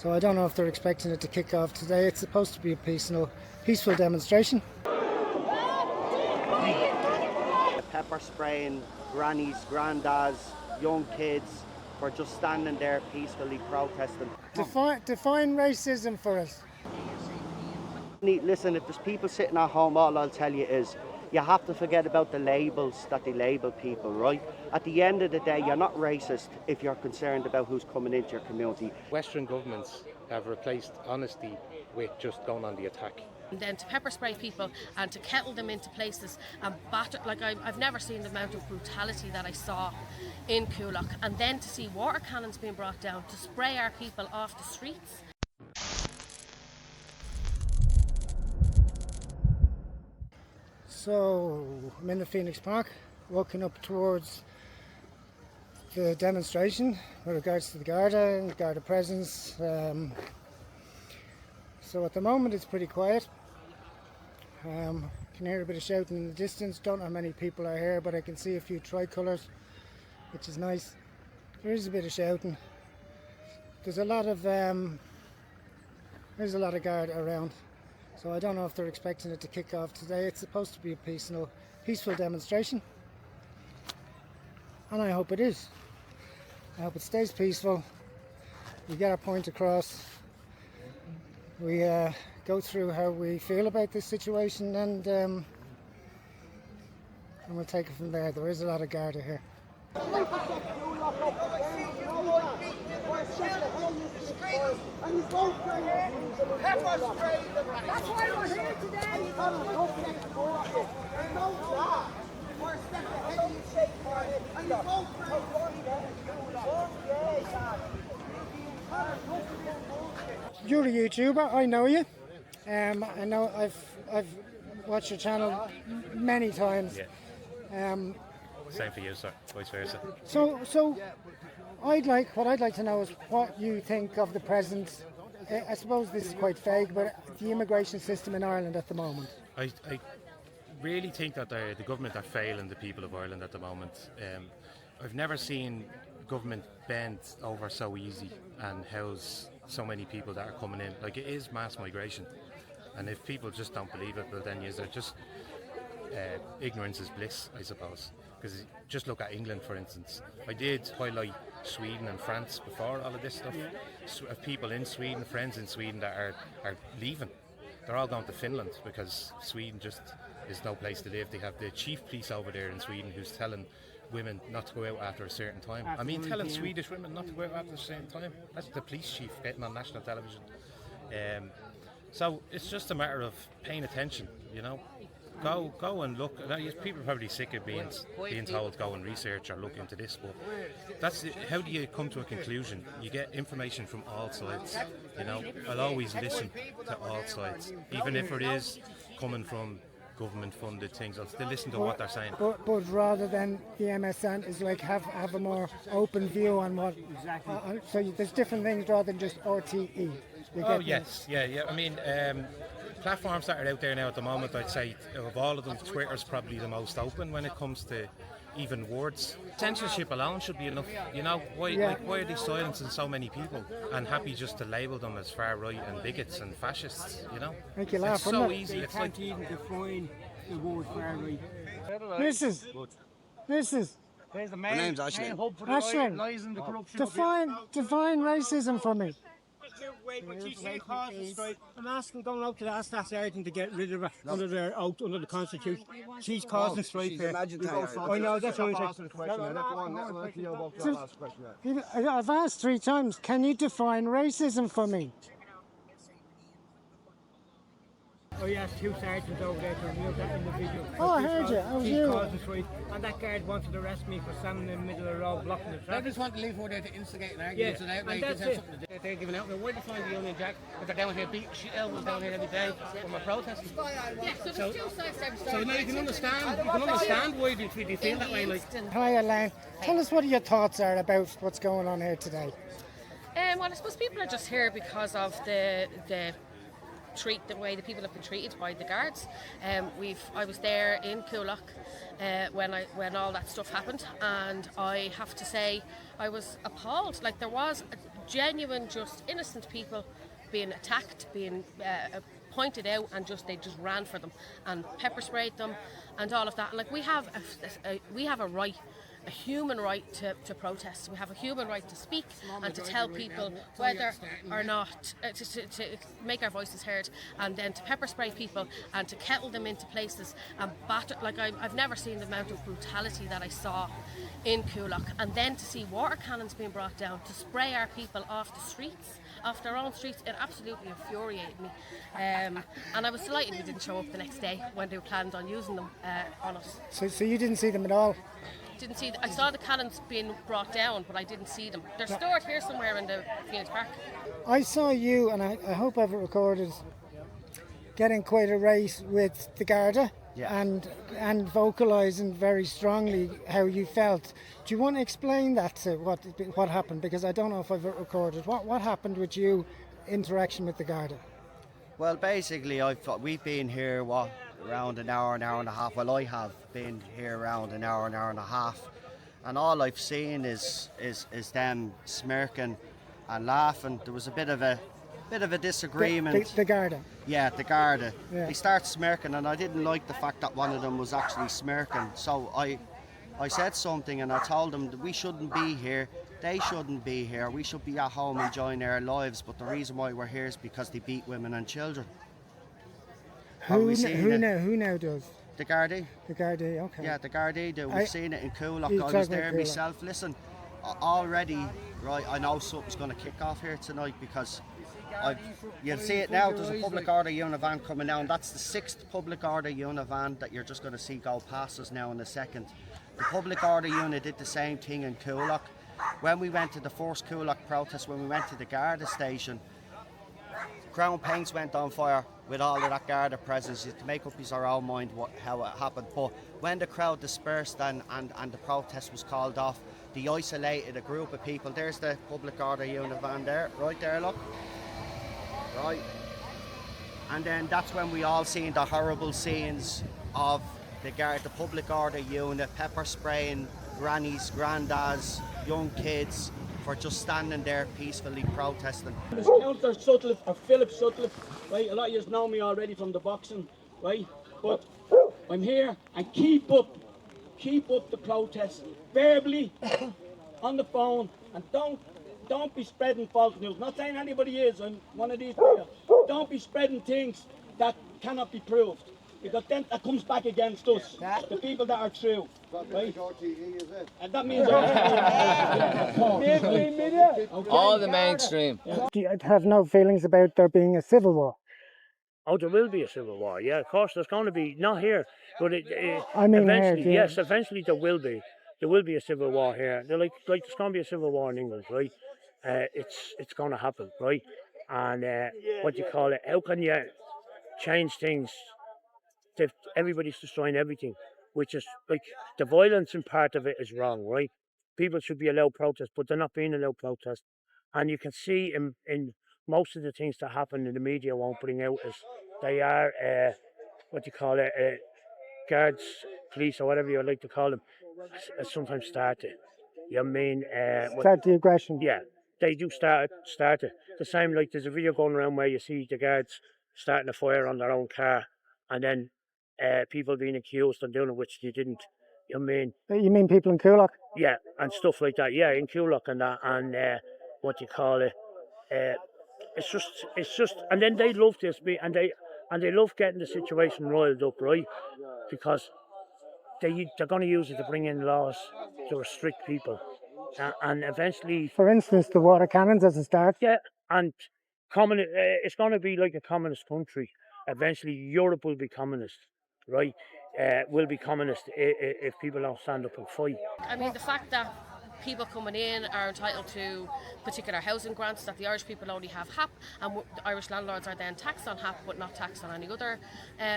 So I don't know if they're expecting it to kick off today. It's supposed to be a peaceful demonstration. Pepper spraying grannies, granddads, young kids for just standing there peacefully protesting. Define racism for us. Listen, if there's people sitting at home, all I'll tell you is you have to forget about the labels that they label people, right? At the end of the day, you're not racist if you're concerned about who's coming into your community. Western governments have replaced honesty with just going on the attack. And then to pepper spray people and to kettle them into places and batter, like I've never seen the amount of brutality that I saw in Coolock, and then to see water cannons being brought down to spray our people off the streets. So I'm in the Phoenix Park, walking up towards the demonstration with regards to the Garda and the Garda presence. So at the moment it's pretty quiet. Can hear a bit of shouting in the distance. Don't know how many people are here, but I can see a few tricolours, which is nice. There is a bit of shouting. There's a lot of Garda around. So I don't know if they're expecting it to kick off today. It's supposed to be a peaceful demonstration, and I hope it is. I hope it stays peaceful. We get our point across. We go through how we feel about this situation, and we'll take it from there. There is a lot of Garda here. That's why we're here today. You're a YouTuber, I know you. I know I've watched your channel many times. Yeah. Same for you, sir. Vice versa. So what I'd like to know is what you think of the present. I suppose this is quite vague, but the immigration system in Ireland at the moment. I really think that the government are failing the people of Ireland at the moment. I've never seen government bend over so easy and house so many people that are coming in. Like, it is mass migration, and if people just don't believe it, well then they're just ignorance is bliss, I suppose. Because just look at England, for instance. I did highlight Sweden and France before all of this stuff. Of people in Sweden, friends in Sweden that are leaving. They're all going to Finland because Sweden just is no place to live. They have the chief police over there in Sweden who's telling women not to go out after a certain time. Telling Swedish women not to go out after a certain time. That's the police chief getting on national television. So it's just a matter of paying attention, you know. Go and look. People are probably sick of being told go and research or look into this, but how do you come to a conclusion? You get information from all sides. You know, I'll always listen to all sides, even if it is coming from government-funded things. I'll still listen to what they're saying. But rather than the MSN is like have a more open view on what. Exactly. So there's different things rather than just RTE. Oh yes, yeah. I mean, platforms that are out there now at the moment, I'd say of all of them, Twitter's probably the most open when it comes to even words. Censorship alone should be enough. You know, why are they silencing so many people and happy just to label them as far right and bigots and fascists? You know, make you laugh. It's so easy. They can't even define the word far right. This is. There's the My name's Ashley. Define racism for me. I'm asking, going out to ask that sergeant to get rid of her under the Constitution. She's causing strife here. I know, that's what I've asked 3 times, can you define racism for me? I asked 2 sergeants over there to remove that individual. Oh, I heard you. I was you. Causing strife. And that guard wanted to arrest me for standing in the middle of the road blocking the traffic. They just want to leave over there to instigate an argument. Yeah, and that's it. They're giving out. Where do you find the Union Jack? If they're down here, elbows down here every day when we're protesting. Yeah, so there's 2 sides to every story. So now you can understand why they feel that way. Hi, Elaine. Tell us what your thoughts are about what's going on here today. Well, I suppose people are just here because of the way the people have been treated by the guards. I was there in Coolock when all that stuff happened, and I have to say I was appalled. Like, there was genuine, just innocent people being attacked, being pointed out, and they just ran for them and pepper sprayed them and all of that. And like we have a right, a human right to protest. We have a human right to speak and to tell people whether or not to make our voices heard, and then to pepper spray people and to kettle them into places and batter. Like I've never seen the amount of brutality that I saw in Coolock, and then to see water cannons being brought down to spray our people off the streets, off their own streets. It absolutely infuriated me, and I was delighted we didn't show up the next day when they planned on using them on us. So you didn't see them at all? Didn't see. I saw the cannons being brought down, but I didn't see them. They're stored here somewhere in the Phoenix Park. I saw you, and I hope I've it recorded, getting quite a race with the Garda. Yeah. And vocalising very strongly how you felt. Do you want to explain that to what happened? Because I don't know if I've it recorded. What happened with you interaction with the Garda? Well, basically, we've been here around an hour and a half. Well, I have been here around an hour and a half, and all I've seen is them smirking and laughing. There was a bit of a disagreement. The Garda. Yeah, the Garda. Yeah. They start smirking, and I didn't like the fact that one of them was actually smirking. So I said something, and I told them that we shouldn't be here. They shouldn't be here. We should be at home enjoying our lives. But the reason why we're here is because they beat women and children. Who now does? The Gardaí. The Gardaí, okay. Yeah, the Gardaí do. We've seen it in Coolock. I was there myself. Listen, already, right, I know something's going to kick off here tonight because you'll see it now. There's a public order unit van coming down. That's the 6th public order unit van that you're just going to see go past us now in a second. The public order unit did the same thing in Coolock. When we went to the first Coolock protest, when we went to the Garda station, Crown Paints went on fire with all of that Garda presence to make up his own mind how it happened. But when the crowd dispersed and the protest was called off, they isolated a group of people. There's the public order unit van there, right there, look. Right. And then that's when we all seen the horrible scenes of the public order unit pepper spraying grannies, granddads, young kids for just standing there peacefully protesting. It's Counter Sutcliffe, or Philip Sutcliffe, right? A lot of you know me already from the boxing, right? But I'm here, and keep up the protest, verbally, on the phone, and don't be spreading false news. Not saying anybody is, I'm one of these people. Don't be spreading things that cannot be proved, because then that comes back against us, the people that are true, right? And that means all the mainstream. Do you have no feelings about there being a civil war? Oh, there will be a civil war. Yeah, of course. There's going to be, not here, but eventually, yes, eventually there will be. There will be a civil war here. They're like there's going to be a civil war in England, right? It's going to happen, right? And what do you call it? How can you change things? If everybody's destroying everything, which is like the violence in part of it is wrong, right? People should be allowed protest, but they're not being allowed protest. And you can see in most of the things that happen in the media won't bring out is they are what do you call it? Guards, police, or whatever you like to call them, sometimes start it. You know what I mean? Start the aggression. Yeah, they do start it. The same, like there's a video going around where you see the guards starting a fire on their own car, and then people being accused of doing it, which they didn't. You know what I mean? You mean people in Coolock? Yeah, and stuff like that. Yeah, in Coolock and that, and what do you call it? It's just, and then they love this, and they love getting the situation roiled up, right? Because they're going to use it to bring in laws to restrict people, and eventually. For instance, the water cannons as a start. Yeah, and it's going to be like a communist country. Eventually, Europe will be communist, right? Will be communist if people don't stand up and fight. I mean, the fact that people coming in are entitled to particular housing grants, that the Irish people only have HAP, and the Irish landlords are then taxed on HAP but not taxed on any other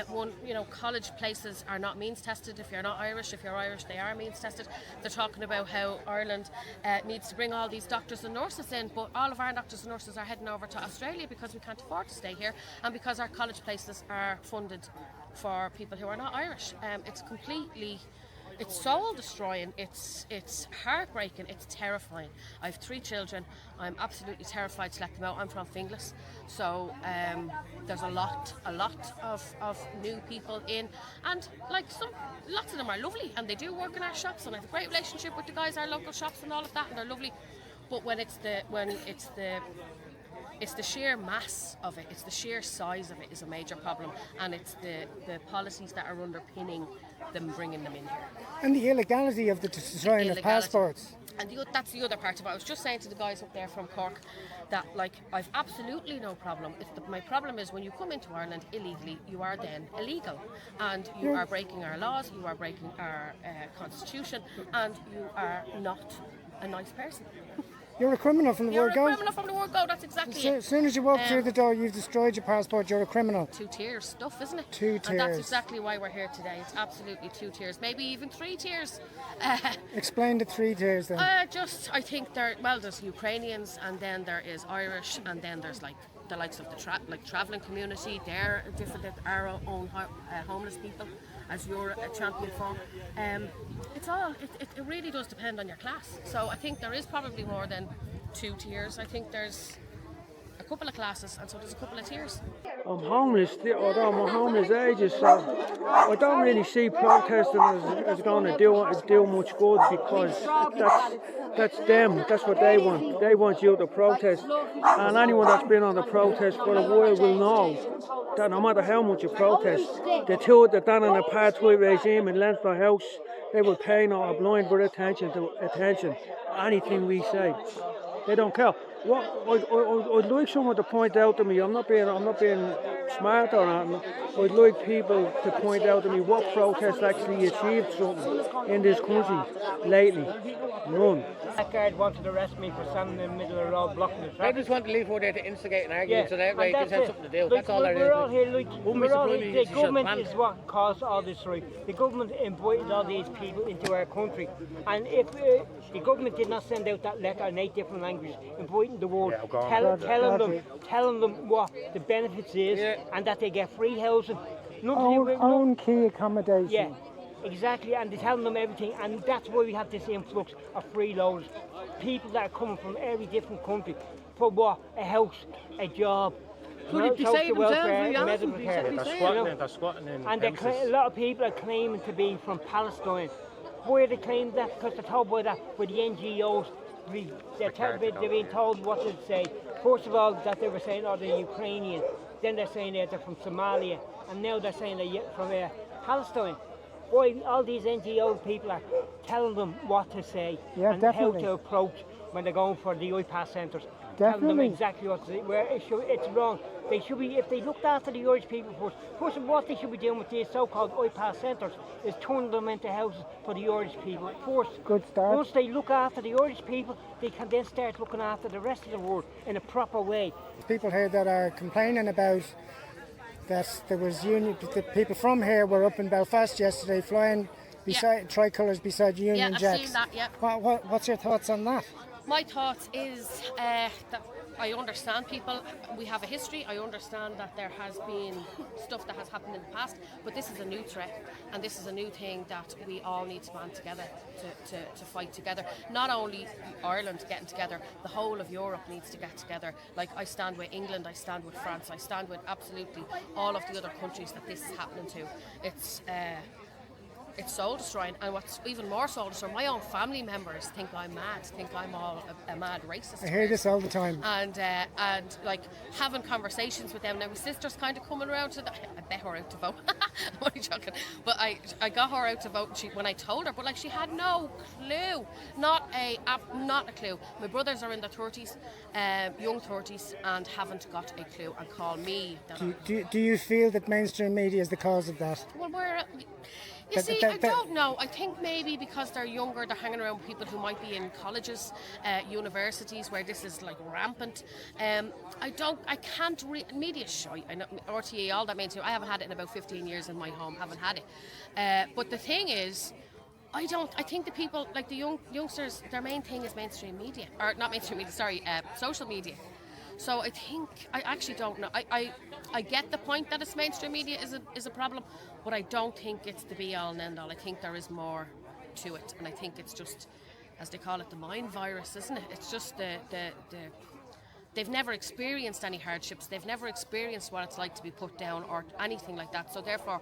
one. You know, college places are not means tested if you're not Irish. If you're Irish, they are means tested. They're talking about how Ireland needs to bring all these doctors and nurses in, but all of our doctors and nurses are heading over to Australia because we can't afford to stay here, and because our college places are funded for people who are not Irish. It's completely it's soul destroying, it's heartbreaking, it's terrifying. I have 3 children. I'm absolutely terrified to let them out. I'm from Finglas, so there's a lot of new people in, and like lots of them are lovely and they do work in our shops, and I have a great relationship with the guys, our local shops and all of that, and they're lovely. But when it's the sheer mass of it, it's the sheer size of it is a major problem, and it's the policies that are underpinning them bringing them in here. And the illegality of the destroying of passports. And that's the other part of it. I was just saying to the guys up there from Cork that, like, I've absolutely no problem. My problem is when you come into Ireland illegally, you are then illegal, and you are breaking our laws, you are breaking our constitution, and you are not a nice person. You're a criminal from the word go. You're a criminal from the word go, that's exactly it. As soon as you walk through the door, you've destroyed your passport, you're a criminal. 2 tiers stuff, isn't it? 2 tiers. And that's exactly why we're here today. It's absolutely 2 tiers, maybe even 3 tiers. Explain the 3 tiers then. I think there's Ukrainians, and then there is Irish, and then there's like the likes of the travelling community. They're different than our own homeless people, as you're a champion for. It really does depend on your class. So I think there is probably more than 2 tiers. I think there's a couple of classes, and so there's a couple of tiers. I'm homeless, although I'm homeless ages, so I don't really see protesting as going to do much good, because that's them, that's what they want. They want you to protest, and anyone that's been on a protest for a while will know that no matter how much you protest, the two that done an apartheid regime in Leinster House, they will pay no blind for attention to anything we say. They don't care. I'd like someone to point out to me. I'm not being smart or anything. I'd like people to point out to me what protest actually achieved something in this country lately. None. That guard wanted to arrest me for standing in the middle of the road blocking the traffic. They just want to leave over there to instigate an argument, so that way and they can have something to do. That's all we're all here, the government is what caused all this, right? The government invited all these people into our country, and if the government did not send out that letter in 8 different languages, inviting the world, telling them what the benefits is, and that they get free housing. Own key accommodation. Yeah. Exactly, and they're telling them everything, and that's why we have this influx of freeloaders. People that are coming from every different country for what? A house, a job, social welfare, medical care. They're squatting in and a lot of people are claiming to be from Palestine. Why are they claiming that? Because they're told by the NGOs. They're being told what to say. First of all, that they were saying, they're Ukrainian. Then they're saying they're from Somalia, and now they're saying they're from Palestine. Why all these NGO people are telling them what to say and how to approach when they're going for the IPAS centres. Telling them exactly what to say. Where it's wrong. They should be, if they looked after the Irish people first of all, what they should be doing with these so-called IPAS centres is turning them into houses for the Irish people first. Good start. Once they look after the Irish people, they can then start looking after the rest of the world in a proper way. People here that are complaining about that there was the people from here were up in Belfast yesterday flying tricolours beside Union Jacks. Yeah, I've seen that, yeah. What's your thoughts on that? My thoughts is that I understand people, we have a history, I understand that there has been stuff that has happened in the past, but this is a new threat, and this is a new thing that we all need to band together to fight together. Not only Ireland getting together, the whole of Europe needs to get together. Like, I stand with England, I stand with France, I stand with absolutely all of the other countries that this is happening to. It's soul destroying, and what's even more soul destroying, my own family members think I'm mad, think I'm all a mad racist. I hear this all the time. And like having conversations with them. Now my sister's kind of coming around to I bet her out to vote. I'm only joking. But I got her out to vote when I told her, but like she had no clue, not a clue. My brothers are in their 30s, young 30s, and haven't got a clue, and call me. Do you feel that mainstream media is the cause of that? Well, you see, I don't know. I think maybe because they're younger, they're hanging around with people who might be in colleges, universities, where this is like rampant. Media's shy. I know, RTE, all that mainstream. I haven't had it in about 15 years in my home. Haven't had it. But the thing is, I think the people, like the youngsters, their main thing is mainstream media, or not mainstream media. Sorry, social media. So I actually don't know. I get the point that it's mainstream media is a problem, but I don't think it's the be all and end all. I think there is more to it, and I think it's just, as they call it, the mind virus, isn't it? It's just they've never experienced any hardships, they've never experienced what it's like to be put down or anything like that, so therefore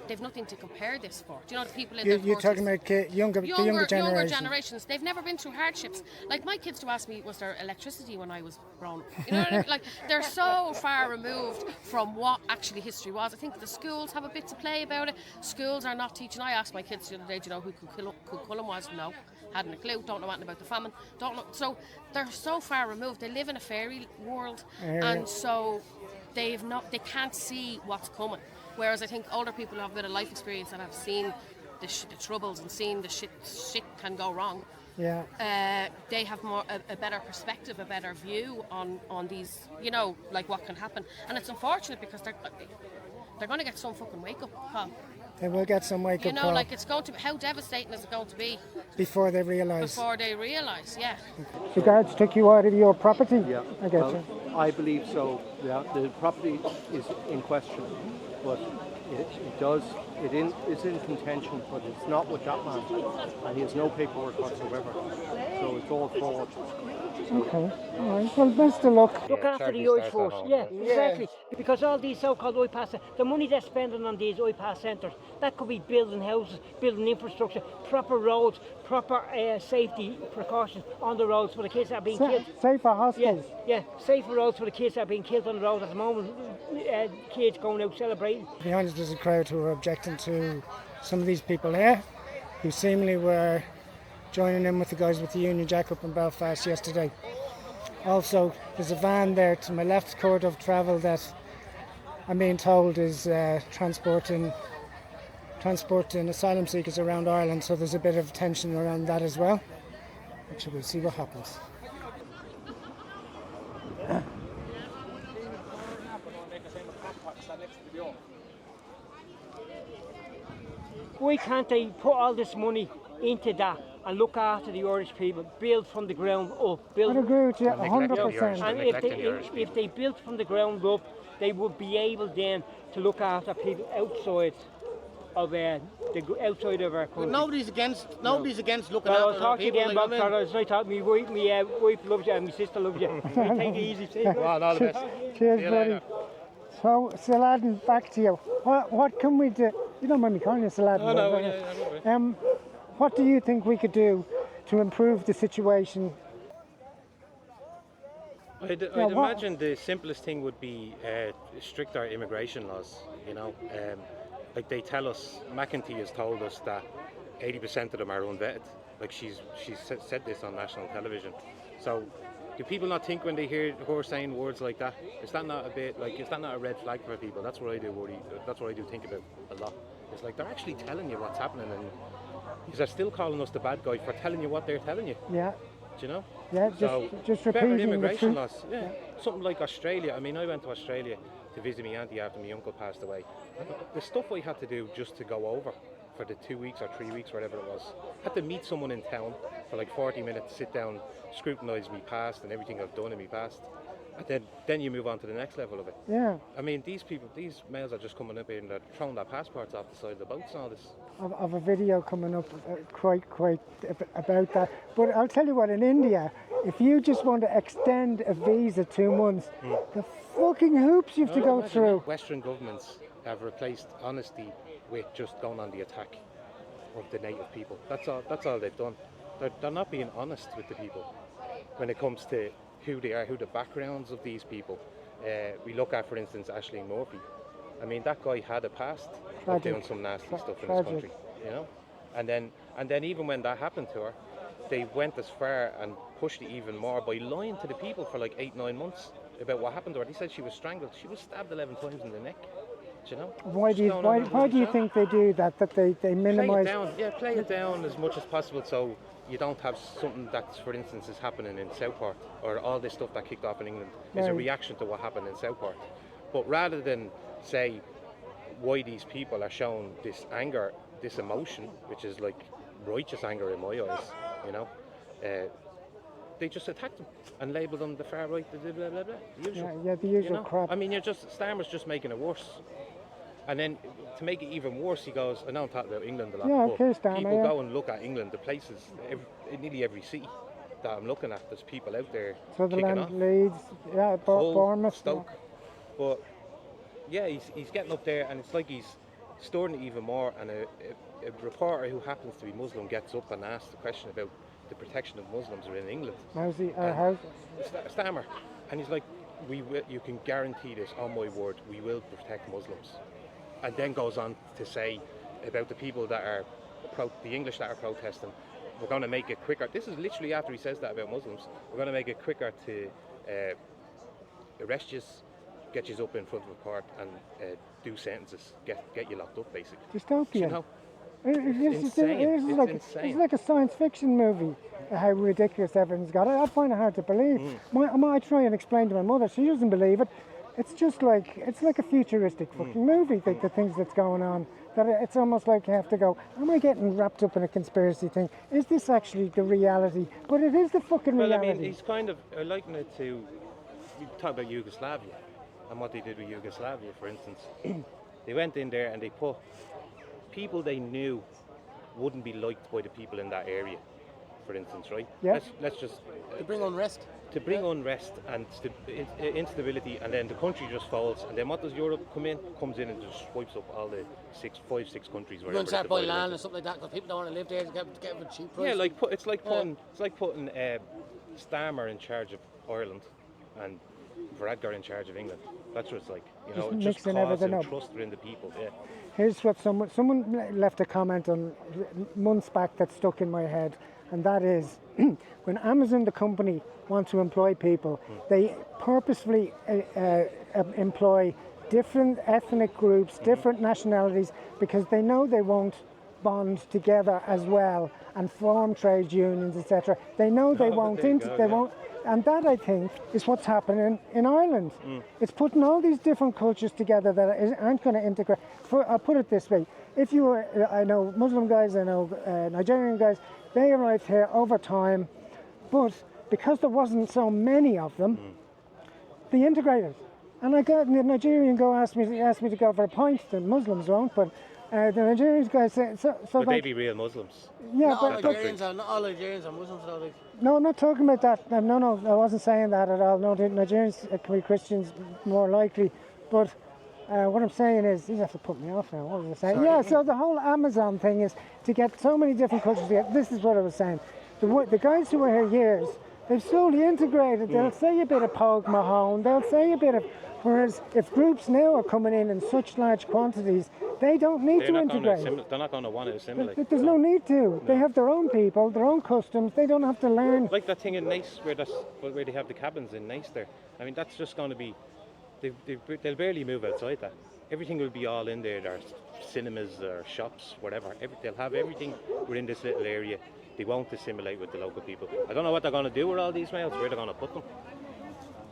they've nothing to compare this for. Do you know, the people in their 40s, you're talking about the younger generations, they've never been through hardships. Like, my kids do ask me, was there electricity when I was growing up? You know what I mean? Like, they're so far removed from what actually history was. I think the schools have a bit to play about it. Schools are not teaching. I asked my kids the other day, do you know who Cuchulainn was? No, hadn't a clue, don't know anything about the famine, don't know. So they're so far removed. They live in a fairy world, and so they can't see what's coming. Whereas I think older people who have a bit of life experience and have seen the troubles and seen the shit can go wrong. Yeah. They have a better perspective, a better view on these, you know, like what can happen. And it's unfortunate because they're going to get some fucking wake up call. They will get some wake up call. You know, like, it's going to be, how devastating is it going to be? Before they realise. Yeah. The guards took you out of your property? Yeah. I get you. I believe so. Yeah, the property is in question, but it is in contention, but it's not with that man, and he has no paperwork whatsoever. So it's all fraud. Okay, all right. Well, best of luck. Look after the Irish force. Yeah, exactly. Because all these so-called IPAS, the money they're spending on these IPAS centres, that could be building houses, building infrastructure, proper roads, proper safety precautions on the roads for the kids that are being killed. Safer hospitals. Yeah, safer roads for the kids that are being killed on the road at the moment. Kids going out celebrating. Behind us there's a crowd who are objecting to some of these people here, who seemingly were joining in with the guys with the Union Jack up in Belfast yesterday. Also, there's a van there to my left, court of travel, that I'm being told is transporting asylum seekers around Ireland, so there's a bit of tension around that as well. Actually, we'll see what happens. Why can't they put all this money into that and look after the Irish people, build from the ground up? I'd agree with you 100%. And if they built from the ground up, they would be able then to look after people outside of outside of our country. Nobody's against looking I'll after talk to you people. again, bogtrotter. As I thought, my wife loves you and my sister loves you. Take it easy. All the best. Cheers, buddy. So, Saladin, back to you. What can we do? You don't mind me calling you Saladin. What do you think we could do to improve the situation? I'd imagine the simplest thing would be stricter immigration laws, you know. Like they tell us, McEntee has told us that 80% of them are unvetted. Like she's said this on national television. So do people not think when they hear her saying words like that, is that not a red flag for people? That's what I do worry. That's what I do think about a lot. It's like they're actually telling you what's happening, and they're still calling us the bad guy for telling you what they're telling you. Yeah. Do you know? Yeah, just repeating immigration laws. Yeah. Something like Australia. I mean, I went to Australia to visit my auntie after my uncle passed away. And the stuff I had to do just to go over for the 2 weeks or 3 weeks, whatever it was. I had to meet someone in town for like 40 minutes, sit down, scrutinise me past and everything I've done in my past. And then you move on to the next level of it. Yeah. I mean, these males are just coming up here and they're throwing their passports off the side of the boats and all this. Of a video coming up quite about that. But I'll tell you what, in India, if you just want to extend a visa 2 months, the fucking hoops you have to go through. Western governments have replaced honesty with just going on the attack of the native people. That's all they've done. They're not being honest with the people when it comes to who they are, who the backgrounds of these people. We look at, for instance, Aisling Murphy. I mean, that guy had a past of doing some nasty stuff in his country, you know. And then even when that happened to her, they went as far and pushed it even more by lying to the people for like 8-9 months about what happened to her. They said she was strangled. She was stabbed 11 times in the neck. Do you know? Why do you think they do that? That they minimise? Play it down as much as possible, so you don't have something that, for instance, is happening in Southport, or all this stuff that kicked off in England is a reaction to what happened in Southport. But rather than say why these people are showing this anger, this emotion, which is like righteous anger in my eyes, you know, they just attack them and label them the far right, the blah blah blah, the usual. Yeah, the usual you know? crap. I mean, Starmer's just making it worse. And then to make it even worse, he goes, I know I'm talking about England a lot, Yeah, but Keir Starmer, people yeah. go and look at England, the places, in nearly every city that I'm looking at, there's people out there kicking off. Sutherland, Leeds, yeah, Hull, Bournemouth. Stoke. But yeah, he's getting up there, and it's like he's storing it even more. And a reporter who happens to be Muslim gets up and asks the question about the protection of Muslims in England. How's he? Stammer, and he's like, you can guarantee this on my word, we will protect Muslims. And then goes on to say about the people that are the English that are protesting, we're going to make it quicker. This is literally after he says that about Muslims. We're going to make it quicker to arrest you, get you up in front of a court, and do sentences, get you locked up, basically. Dystopian. You know? It's insane. It's like a science fiction movie. How ridiculous everything's got. I find it hard to believe. I try and explain to my mother. She doesn't believe it. It's just like a futuristic fucking movie. The things that's going on. That it's almost like you have to go, am I getting wrapped up in a conspiracy thing? Is this actually the reality? But it is the fucking reality. I mean, he's kind of likening it to, you talk about Yugoslavia and what they did with Yugoslavia, for instance. They went in there and they put people they knew wouldn't be liked by the people in that area, for instance, right? Yeah. Let's just to bring unrest. To bring unrest and instability, and then the country just falls. And then what does Europe come in? Comes in and just wipes up all the 5-6 countries. You want to start buying land or something like that because people don't want to live there to get it for cheap price. Yeah, it's like putting Starmer in charge of Ireland and Varadkar in charge of England. That's what it's like. You know, just causing trust within the people. Yeah. Here's what someone left a comment on months back that stuck in my head, and that is when Amazon, the company, want to employ people, they purposefully employ different ethnic groups, different nationalities, because they know they won't bond together as well and form trade unions, etc. They know they won't. And that, I think, is what's happening in Ireland. It's putting all these different cultures together that aren't going to integrate. I'll put it this way. If you were, I know Muslim guys, I know Nigerian guys, they arrived here over time, but because there wasn't so many of them, they integrated. And the Nigerian guy asked me to go for a pint. The Muslims won't, but the Nigerian guys say so. But they be real Muslims. Yeah, not all Nigerians are Muslims, though. No, I'm not talking about that. No, I wasn't saying that at all. No, the Nigerians can be Christians more likely. But what I'm saying is, you have to put me off now. What was I saying? Sorry. Yeah, so the whole Amazon thing is to get so many different cultures together. This is what I was saying. The guys who were here years, they've slowly integrated. They'll say a bit of Pogue Mahone. They'll say a bit of... Whereas if groups now are coming in such large quantities, they don't need to integrate. They're not going to want to assimilate. There's no need to. No. They have their own people, their own customs. They don't have to learn. Like that thing in Nice where they have the cabins in Nice there. I mean, that's just going to be... They'll barely move outside that. Everything will be all in there. There's cinemas or shops, whatever. They'll have everything within this little area. They won't assimilate with the local people. I don't know what they're going to do with all these males, where they're going to put them.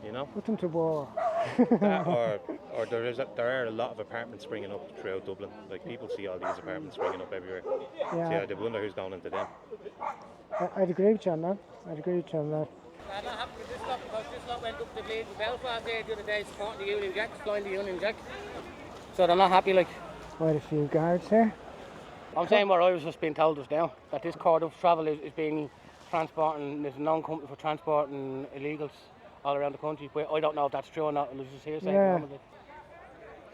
You know? Put them to war. That or there are a lot of apartments springing up throughout Dublin. Like, people see all these apartments springing up everywhere. Yeah. So yeah, they wonder who's going into them. I'd agree with you on that. I'm not happy with this lot because this lot went up to Leeds and Belfast there the other day supporting the Union Jack, flying the Union Jack. So they're not happy, like. Quite a few guards here. I'm saying what I was just being told us now, that this court of travel is being transporting, there's a non-company for transporting illegals all around the country. But I don't know if that's true or not, and it's just hearsay. Yeah.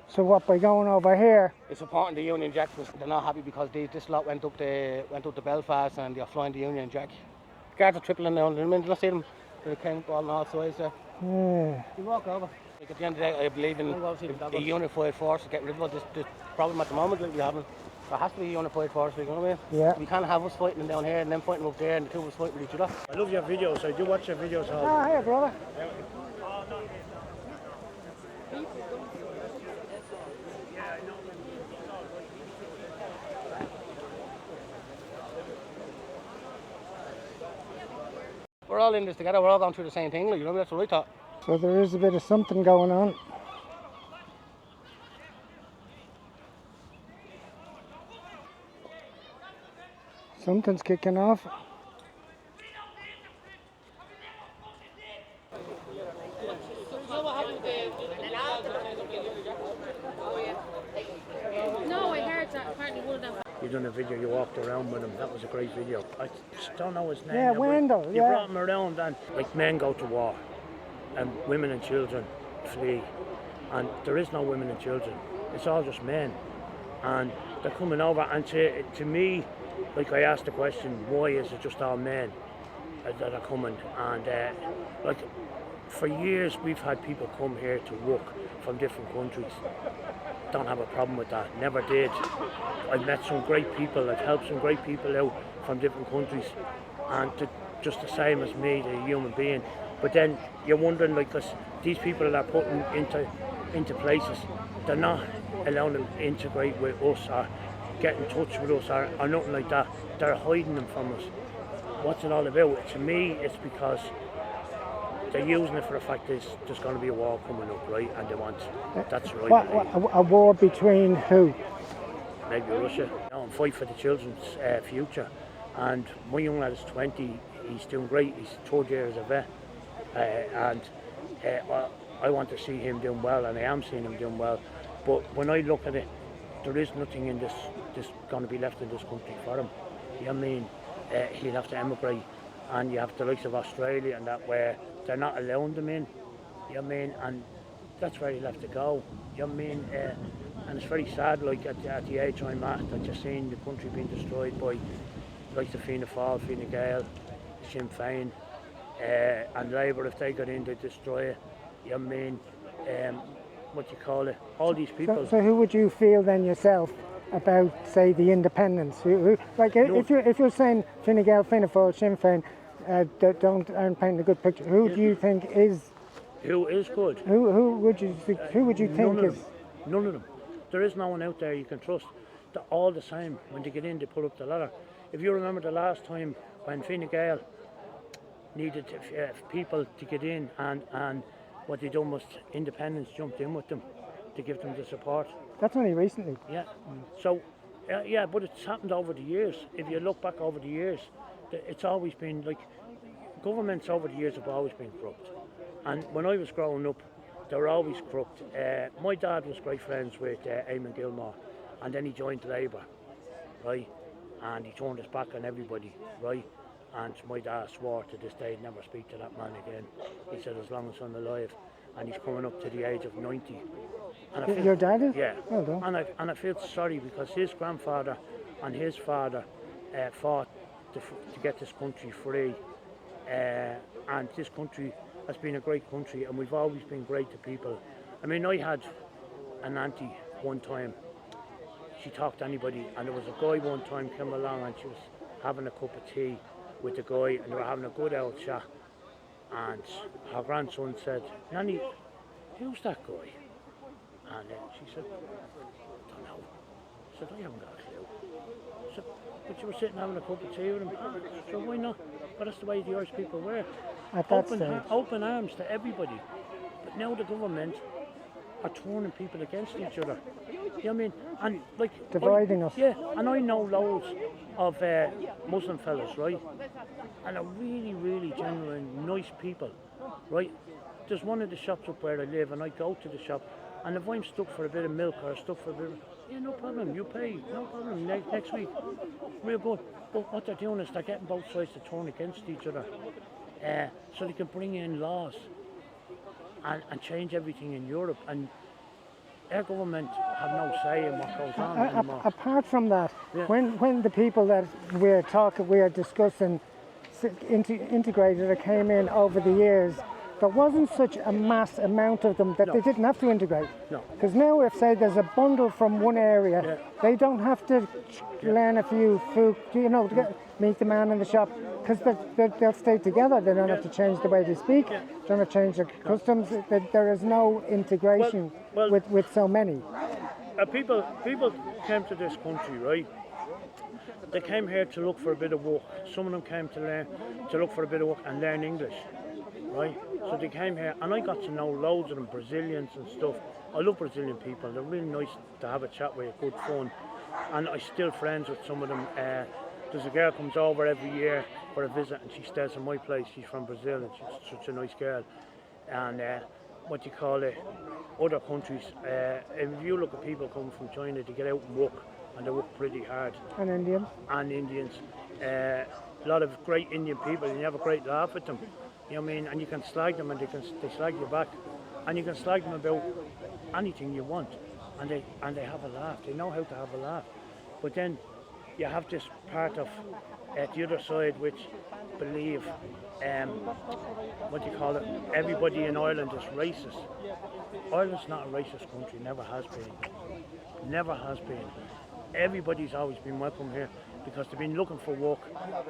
So what, by going over here? It's supporting the Union Jack, they're not happy because this lot went up to Belfast and they're flying the Union Jack. The guards are tripling down, I mean, let's see them, they came on all sides there. Yeah. You walk over. Like at the end of the day, I believe in a unified force to get rid of this problem at the moment that we have. There has to be a unified force, you know what I mean? Yeah. We can't have us fighting down here and then fighting up there and the two of us fighting with each other. I love your videos. I do watch your videos all. Ah, hey, brother. We're all in this together. We're all going through the same thing, you know, that's what I thought. So there is a bit of something going on. Something's kicking off. You done a video, you walked around with him. That was a great video. I just don't know his name. Yeah, Wendell. You Yeah. brought him around, and like men go to war, and women and children flee, and there is no women and children. It's all just men, and they're coming over. And to me, like I asked the question, why is it just all men that are coming? And like for years, we've had people come here to work from different countries. Don't have a problem with that, never did. I've met some great people, I've helped some great people out from different countries, and just the same as me, the human being. But then you're wondering, like, because these people that are putting into places, they're not allowing them to integrate with us or get in touch with us or nothing like that. They're hiding them from us. What's it all about? To me, it's because they're using it for the fact that there's going to be a war coming up, right? And they want, that's right. A war between who? Maybe Russia. I'm fighting for the children's future. And my young lad is 20, he's doing great, he's third year as a vet. I want to see him doing well, and I am seeing him doing well. But when I look at it, there is nothing in this going to be left in this country for him. You know what I mean? He'll have to emigrate, and you have the likes of Australia and that where they're not allowing them in. You know what I mean? And that's where he'll have to go. You know what I mean? And it's very sad, like at the age I'm at, that you're seeing the country being destroyed by like the Fianna Fáil, Fine Gael, Sinn Féin, and Labour. If they got in, they destroy it. You know what I mean? What you call it? All these people. So who would you feel then yourself about, say, the independents? Like if you're saying Fine Gael, Fianna Fáil, Sinn Féin aren't painting a good picture, who do you think is? Who is good? Who would you think is? None of them. There is no one out there you can trust. They're all the same. When they get in, they pull up the ladder. If you remember the last time when Fine Gael needed people to get in, and what they done was independents jumped in with them to give them the support. That's only recently. Yeah. So, yeah, but it's happened over the years. If you look back over the years, it's always been like, governments over the years have always been corrupt. And when I was growing up, they were always corrupt. My dad was great friends with Eamon Gilmore, and then he joined Labour, right? And he turned his back on everybody, right? And my dad swore to this day never speak to that man again. He said as long as I'm alive, and he's coming up to the age of 90. And I feel, your dad is? Yeah. Well done. And I feel sorry because his grandfather and his father fought to get this country free, and this country has been a great country, and we've always been great to people. I mean, I had an auntie one time. She talked to anybody, and there was a guy one time came along, and she was having a cup of tea with the guy, and they were having a good old chat. And her grandson said, "Nanny, who's that guy?" And she said, "I don't know." I said, "I haven't got a clue." I said, "But you were sitting having a cup of tea with him." "Ah, so why not?" But that's the way the Irish people were. Open arms to everybody. But now the government are turning people against each other. You know what I mean? And like dividing us. Yeah, and I know loads of Muslim fellas, right? And are really, really genuine, nice people, right? There's one of the shops up where I live, and I go to the shop, and if I'm stuck for a bit of milk or stuck for a bit of, yeah, no problem, you pay, no problem, next week, real good. But what they're doing is they're getting both sides to turn against each other, so they can bring in laws and change everything in Europe. And our government have no say in what goes on anymore. Apart from that, yeah. when the people that we're discussing integrated or came in over the years, there wasn't such a mass amount of them that they didn't have to integrate. No. Because now if, say, there's a bundle from one area, they don't have to learn a few food, meet the man in the shop, because they'll stay together. They don't have to change the way they speak, they don't have to change their customs. There is no integration with so many. People came to this country, right? They came here to look for a bit of work. Some of them came to look for a bit of work and learn English, right? So they came here, and I got to know loads of them, Brazilians and stuff. I love Brazilian people. They're really nice to have a chat with, good fun. And I'm still friends with some of them. There's a girl comes over every year for a visit, and she stays in my place. She's from Brazil, and she's such a nice girl. And other countries, if you look at people coming from China to get out and work and they work pretty hard. And Indians. And Indians. A lot of great Indian people, and you have a great laugh with them. You know what I mean? And you can slag them and they slag you back. And you can slag them about anything you want. And they have a laugh. They know how to have a laugh. But then you have this part of the other side which believe, what do you call it, everybody in Ireland is racist. Ireland's not a racist country, never has been. Never has been. Everybody's always been welcome here because they've been looking for work,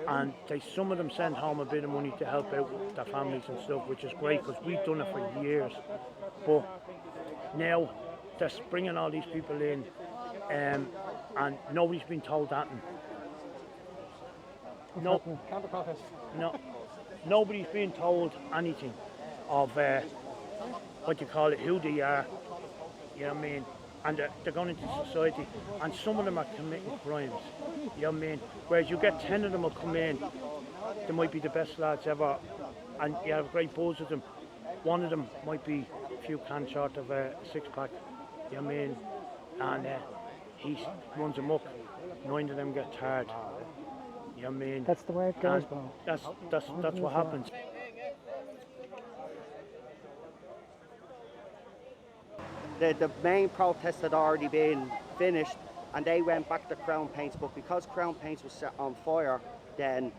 and some of them send home a bit of money to help out their families and stuff, which is great because we've done it for years. But now they're bringing all these people in, and nobody's been told that. No, nobody's been told anything of what you call it, who they are. You know what I mean? And they're going into society, and some of them are committing crimes. You know what I mean? Whereas you get 10 of them will come in, they might be the best lads ever, and you have a great buzz with them. One of them might be a few cans short of a six-pack. You know what I mean? And he runs amok. 9 of them get tired. You know what I mean? That's the way it goes, bro. That's what happens. The main protest had already been finished, and they went back to Crown Paints, but because Crown Paints was set on fire, then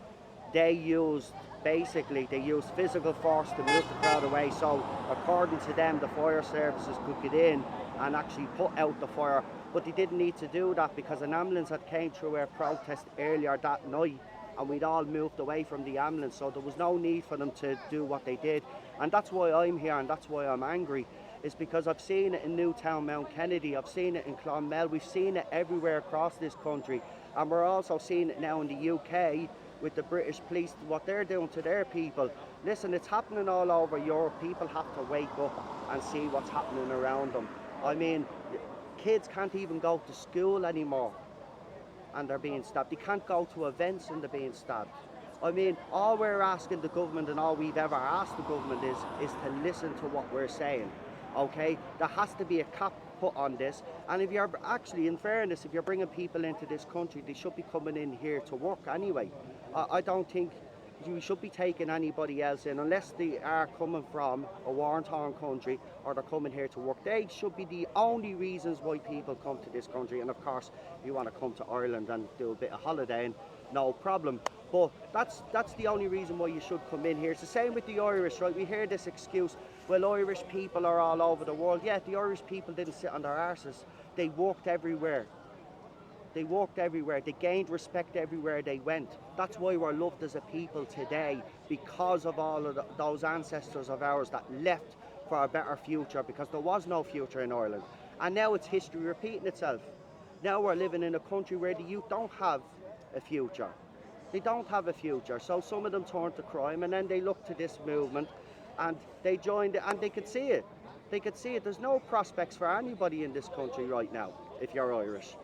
they used physical force to move the crowd away. So according to them, the fire services could get in and actually put out the fire, but they didn't need to do that because an ambulance had came through our protest earlier that night, and we'd all moved away from the ambulance, so there was no need for them to do what they did. And that's why I'm here, and that's why I'm angry, is because I've seen it in Newtown, Mount Kennedy, I've seen it in Clonmel, we've seen it everywhere across this country, and we're also seeing it now in the UK with the British police, what they're doing to their people. Listen, it's happening all over Europe. People have to wake up and see what's happening around them. I mean, kids can't even go to school anymore and they're being stabbed. They can't go to events and they're being stabbed. I mean, all we're asking the government, and all we've ever asked the government is to listen to what we're saying. Okay, there has to be a cap put on this, and if you're actually, in fairness, if you're bringing people into this country, they should be coming in here to work anyway. I don't think we should be taking anybody else in unless they are coming from a war-torn country or they're coming here to work. They should be the only reasons why people come to this country, and of course if you want to come to Ireland and do a bit of holidaying, no problem, but that's the only reason why you should come in here. It's the same with the Irish, right? We hear this excuse, well, Irish people are all over the world. Yeah, the Irish people didn't sit on their arses. They walked everywhere. They walked everywhere. They gained respect everywhere they went. That's why we're loved as a people today, because of all of those ancestors of ours that left for a better future, because there was no future in Ireland. And now it's history repeating itself. Now we're living in a country where the youth don't have a future. They don't have a future. So some of them turn to crime, and then they look to this movement and they joined it, and they could see it. They could see it. There's no prospects for anybody in this country right now if you're Irish.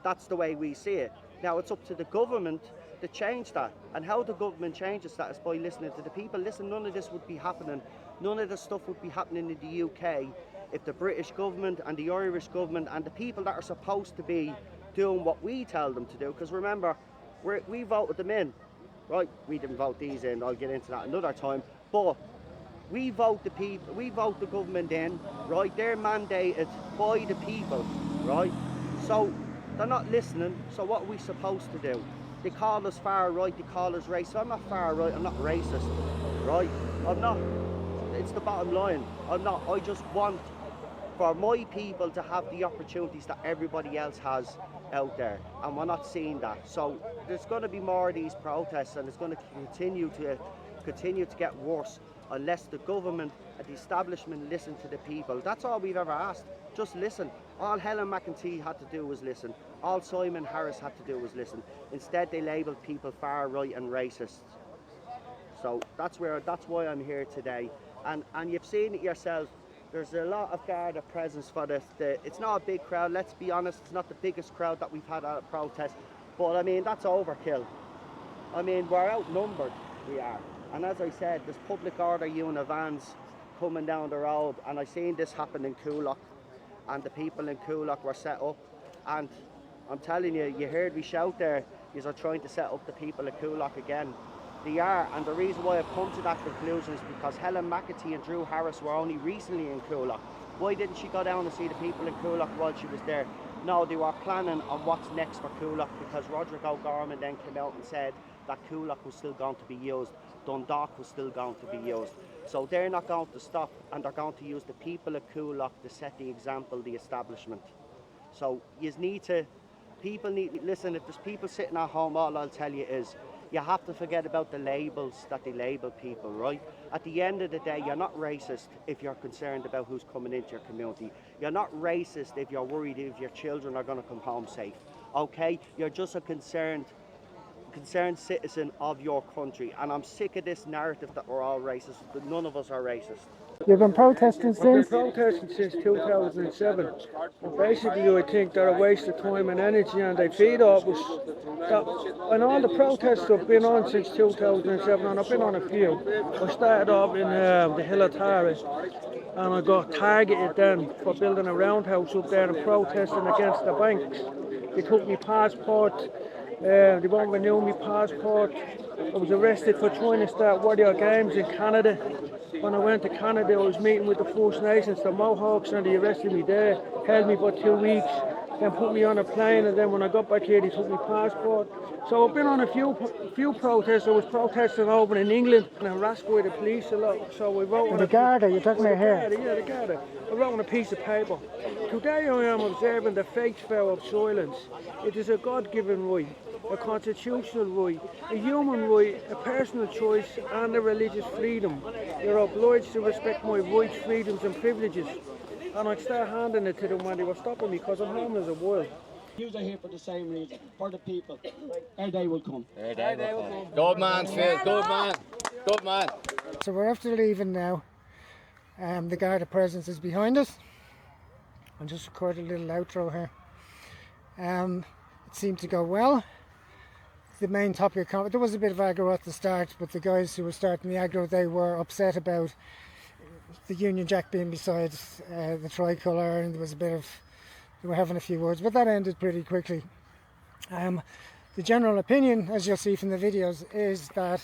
That's the way we see it. Now it's up to the government to change that, and how the government changes that is by listening to the people. Listen, none of this would be happening, none of this stuff would be happening in the UK if the British government and the Irish government and the people that are supposed to be doing what we tell them to do, because remember, we voted them in, right? We didn't vote these in, I'll get into that another time, but we vote the people, we vote the government in, right? They're mandated by the people, right? So they're not listening, so what are we supposed to do? They call us far right, they call us racist. I'm not far right, I'm not racist, right? I'm not, it's the bottom line. I'm not, I just want for my people to have the opportunities that everybody else has out there, and we're not seeing that. So there's going to be more of these protests, and it's going to continue to get worse unless the government and the establishment listen to the people. That's all we've ever asked. Just listen. All Helen McEntee had to do was listen. All Simon Harris had to do was listen. Instead, they labelled people far right and racist. So that's why I'm here today. And you've seen it yourself. There's a lot of Garda presence for this. It's not a big crowd. Let's be honest. It's not the biggest crowd that we've had at a protest. But I mean, that's overkill. I mean, we're outnumbered. We are. And as I said, there's public order unit vans coming down the road, and I seen this happen in Coolock, and the people in Coolock were set up, and I'm telling you, you heard me shout there, you are trying to set up the people of Coolock again. They are, and the reason why I've come to that conclusion is because Helen McAtee and Drew Harris were only recently in Coolock. Why didn't she go down and see the people in Coolock while she was there? No, they were planning on what's next for Coolock, because Roderick O'Gorman then came out and said that Coolock was still going to be used, Dundalk was still going to be used. So they're not going to stop, and they're going to use the people of Coolock to set the example, the establishment. So you need to, listen, if there's people sitting at home, all I'll tell you is, you have to forget about the labels that they label people, right? At the end of the day, you're not racist if you're concerned about who's coming into your community. You're not racist if you're worried if your children are going to come home safe, okay? You're just a concerned citizen of your country. And I'm sick of this narrative that we're all racist, that none of us are racist. You've been protesting since? I've been protesting since 2007. And basically, I think they're a waste of time and energy, and they feed off us. And all the protests I've been on since 2007, and I've been on a few. I started off in the Hill of Tara, and I got targeted then for building a roundhouse up there and protesting against the banks. They took my passport, they won't renew my passport. I was arrested for trying to start Warrior Games in Canada. When I went to Canada, I was meeting with the First Nations, the Mohawks, and they arrested me there, held me for 2 weeks, then put me on a plane, and then when I got back here, they took my passport. So I've been on a few protests. I was protesting over in England and harassed by the police a lot. So I wrote on the Garda, you're talking about here? Yeah, the Garda. I wrote on a piece of paper. Today I am observing the fake vow of silence. It is a God-given right, a constitutional right, a human right, a personal choice, and a religious freedom. You're obliged to respect my rights, freedoms and privileges. And I'd start handing it to them when they were stopping me, because I'm home as a wild. You are here for the same reason, for the people. Their day will come. Their day will come. Good man, Phil. Good man. Good man. So we're after leaving now. The Garda presence is behind us. I'll just record a little outro here. It seemed to go well. The main topic of comment, there was a bit of aggro at the start, but the guys who were starting the aggro, they were upset about the Union Jack being beside the tricolour, and there was a bit of, they were having a few words, but that ended pretty quickly. The general opinion, as you'll see from the videos, is that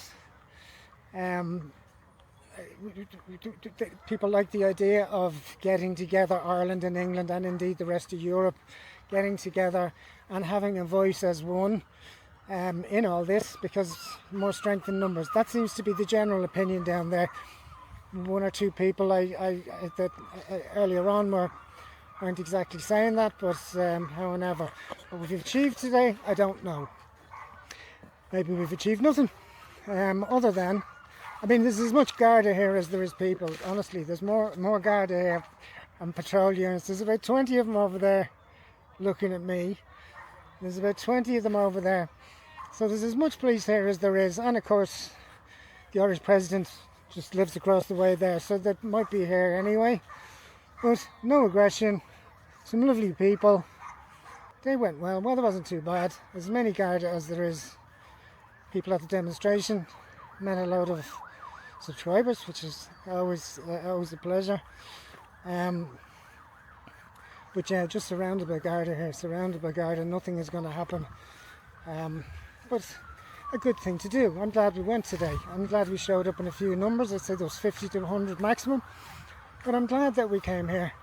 people like the idea of getting together, Ireland and England and indeed the rest of Europe, getting together and having a voice as one in all this, because more strength in numbers. That seems to be the general opinion down there. One or two people that earlier on weren't exactly saying that, but however, what we've achieved today, I don't know. Maybe we've achieved nothing, other than, I mean, there's as much Garda here as there is people. Honestly, there's more Garda here and patrol units. There's about 20 of them over there looking at me. There's about 20 of them over there. So there's as much police here as there is, and of course the Irish president just lives across the way there, so that might be here anyway. But no aggression, some lovely people. They went well. Weather wasn't too bad. As many Garda as there is people at the demonstration. Met a load of subscribers, which is always a pleasure. But yeah, just surrounded by Garda here, surrounded by Garda. Nothing is going to happen. But a good thing to do. I'm glad we went today. I'm glad we showed up in a few numbers. I'd say there was 50 to 100 maximum. But I'm glad that we came here.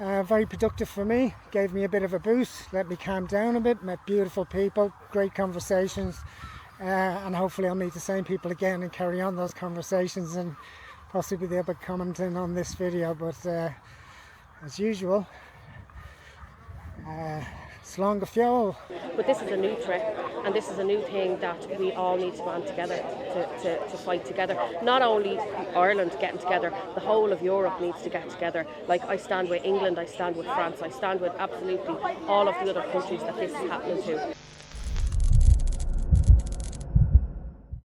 Very productive for me. Gave me a bit of a boost. Let me calm down a bit. Met beautiful people. Great conversations. And hopefully I'll meet the same people again and carry on those conversations and possibly be able to comment in on this video. But as usual, slán go feol. But this is a new threat, and this is a new thing that we all need to band together to fight together. Not only Ireland getting together, the whole of Europe needs to get together. Like, I stand with England, I stand with France, I stand with absolutely all of the other countries that this is happening to.